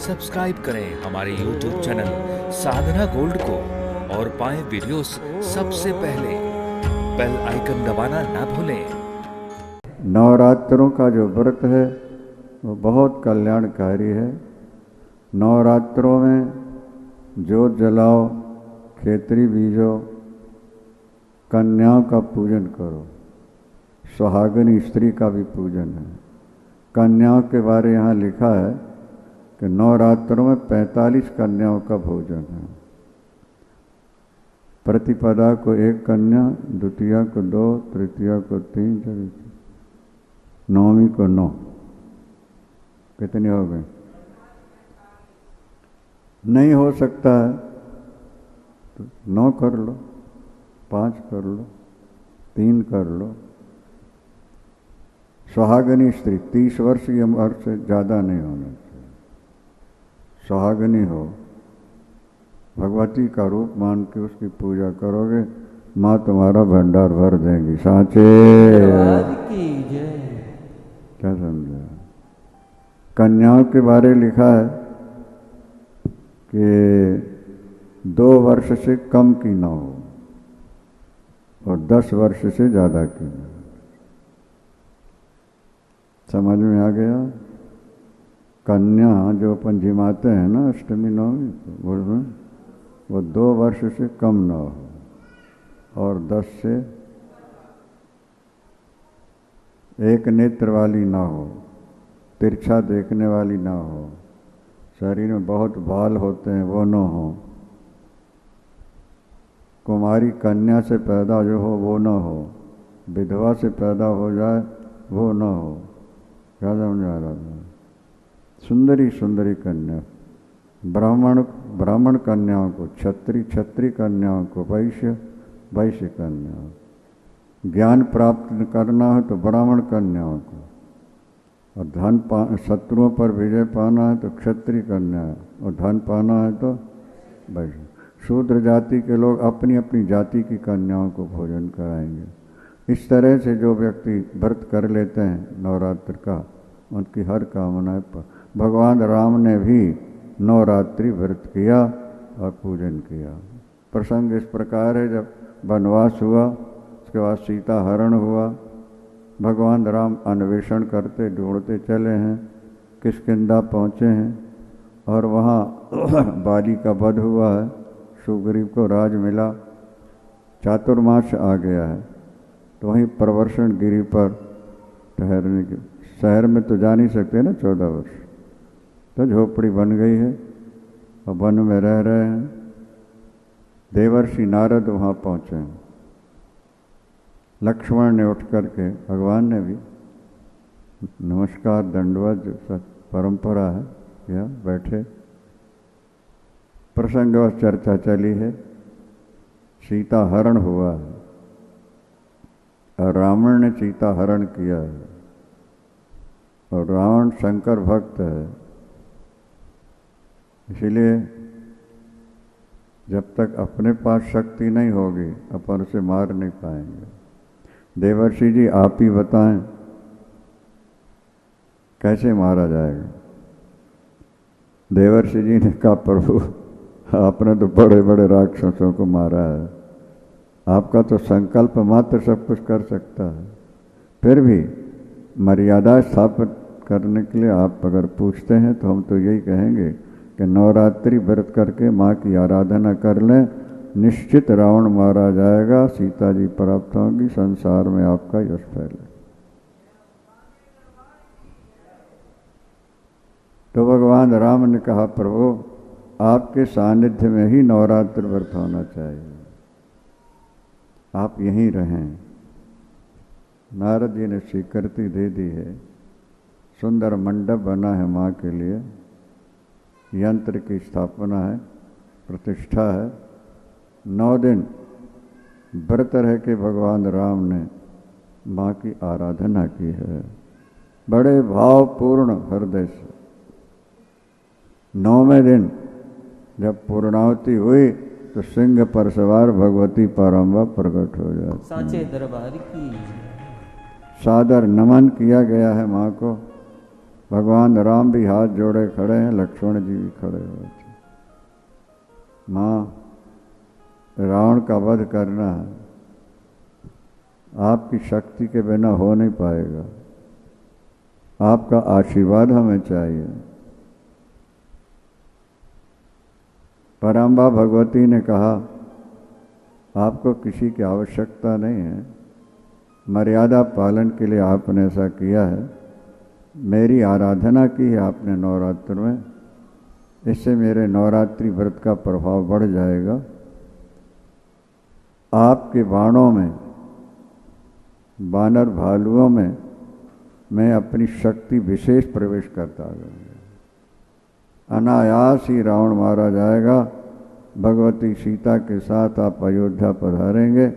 Subscribe करें हमारे YouTube channel साधना gold को और पाएं वीडियोस सबसे पहले। बेल आइकन दबाना ना भूलें। नवरात्रों का जो व्रत है वो बहुत कल्याणकारी है। नवरात्रों में जोत जलाओ, खेतरी बीजो, कन्याओं का पूजन करो। सुहागिनी स्त्री का भी पूजन है। कन्याओं के बारे यहाँ लिखा है कि नवरात्रों में 45 कन्याओं का भोजन है। प्रतिपदा को 1 कन्या, द्वितीया को 2, तृतीया को 3, नवमी को 9। कितनी हो गई? नहीं हो सकता है तो 9 कर लो, 5 कर लो, 3 कर लो। सुहागिनी स्त्री 30 वर्ष की उम्र से ज़्यादा नहीं होना चाहिए। सुहागिनी हो, भगवती का रूप मान के उसकी पूजा करोगे, माँ तुम्हारा भंडार भर देंगी। साचे की जय। क्या समझा? कन्याओं के बारे लिखा है कि 2 वर्ष से कम की ना हो और 10 वर्ष से ज़्यादा की ना। समझ में आ गया? कन्या जो अपन जिमाते हैं ना अष्टमी नवमी को, वो 2 वर्ष से कम ना हो और 10 से 1 नेत्र वाली ना हो, तिरछा देखने वाली ना हो, शरीर में बहुत बाल होते हैं वो ना हो, कुमारी कन्या से पैदा जो हो वो ना हो, विधवा से पैदा हो जाए वो ना हो। क्या समझा रहा था? सुंदरी सुंदरी कन्या, ब्राह्मण कन्याओं को, क्षत्रिय कन्याओं को, वैश्य कन्याओं। ज्ञान प्राप्त करना है तो ब्राह्मण कन्याओं को, और शत्रुओं पर विजय पाना है तो क्षत्रिय कन्या, और धन पाना है तो वैश्य। शूद्र जाति के लोग अपनी अपनी जाति की कन्याओं को भोजन कराएंगे। इस तरह से जो व्यक्ति व्रत कर लेते हैं नवरात्र का, उनकी हर कामनाएं भगवान राम ने भी नवरात्रि व्रत किया और पूजन किया। प्रसंग इस प्रकार है, जब वनवास हुआ उसके बाद सीता हरण हुआ, भगवान राम अन्वेषण करते ढूंढते चले हैं, किष्किंधा पहुँचे हैं और वहाँ बाली का वध हुआ है, सुग्रीव को राज मिला, चातुर्मास आ गया है। तो वहीं प्रवर्षण गिरी पर ठहरने के, शहर में तो जा नहीं सकते ना 14 वर्ष, तो झोपड़ी बन गई है और वन में रह रहे हैं। देवर्षि नारद वहाँ पहुँचे हैं। लक्ष्मण ने उठ करके, भगवान ने भी नमस्कार दंडवत जो परंपरा है या बैठे। प्रसंगवश चर्चा चली है, सीता हरण हुआ है और रावण ने सीता हरण किया है, और रावण शंकर भक्त है, इसलिए जब तक अपने पास शक्ति नहीं होगी अपन उसे मार नहीं पाएंगे। देवर्षि जी आप ही बताएं कैसे मारा जाएगा? देवर्षि जी ने कहा प्रभु आपने तो बड़े बड़े राक्षसों को मारा है, आपका तो संकल्प मात्र सब कुछ कर सकता है, फिर भी मर्यादा स्थापित करने के लिए आप अगर पूछते हैं तो हम तो यही कहेंगे कि नवरात्रि व्रत करके माँ की आराधना कर लें, निश्चित रावण मारा जाएगा, सीता जी प्राप्त होंगी, संसार में आपका यश फैले। तो भगवान राम ने कहा प्रभु आपके सानिध्य में ही नवरात्र व्रत होना चाहिए, आप यहीं रहें। नारद जी ने स्वीकृति दे दी है। सुंदर मंडप बना है माँ के लिए, यंत्र की स्थापना है, प्रतिष्ठा है। 9 दिन व्रत रह के भगवान राम ने माँ की आराधना की है, बड़े भावपूर्ण हृदय से। 9वें दिन जब पूर्णाहुति हुई तो सिंह पर सवार भगवती पारंबा प्रकट हो जाती। साचे दरबार की सादर नमन किया गया है माँ को। भगवान राम भी हाथ जोड़े खड़े हैं, लक्ष्मण जी भी खड़े हुए थे। माँ, रावण का वध करना है, आपकी शक्ति के बिना हो नहीं पाएगा, आपका आशीर्वाद हमें चाहिए। परम्बा भगवती ने कहा, आपको किसी की आवश्यकता नहीं है, मर्यादा पालन के लिए आपने ऐसा किया है, मेरी आराधना की है आपने नवरात्र में, इससे मेरे नवरात्रि व्रत का प्रभाव बढ़ जाएगा। आपके बाणों में, बानर भालुओं में मैं अपनी शक्ति विशेष प्रवेश करता गया। अनायास ही रावण मारा जाएगा। भगवती सीता के साथ आप अयोध्या पधारेंगे,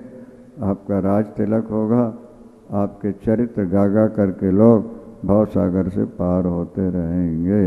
आपका राज तिलक होगा, आपके चरित्र गागा करके लोग भवसागर से पार होते रहेंगे।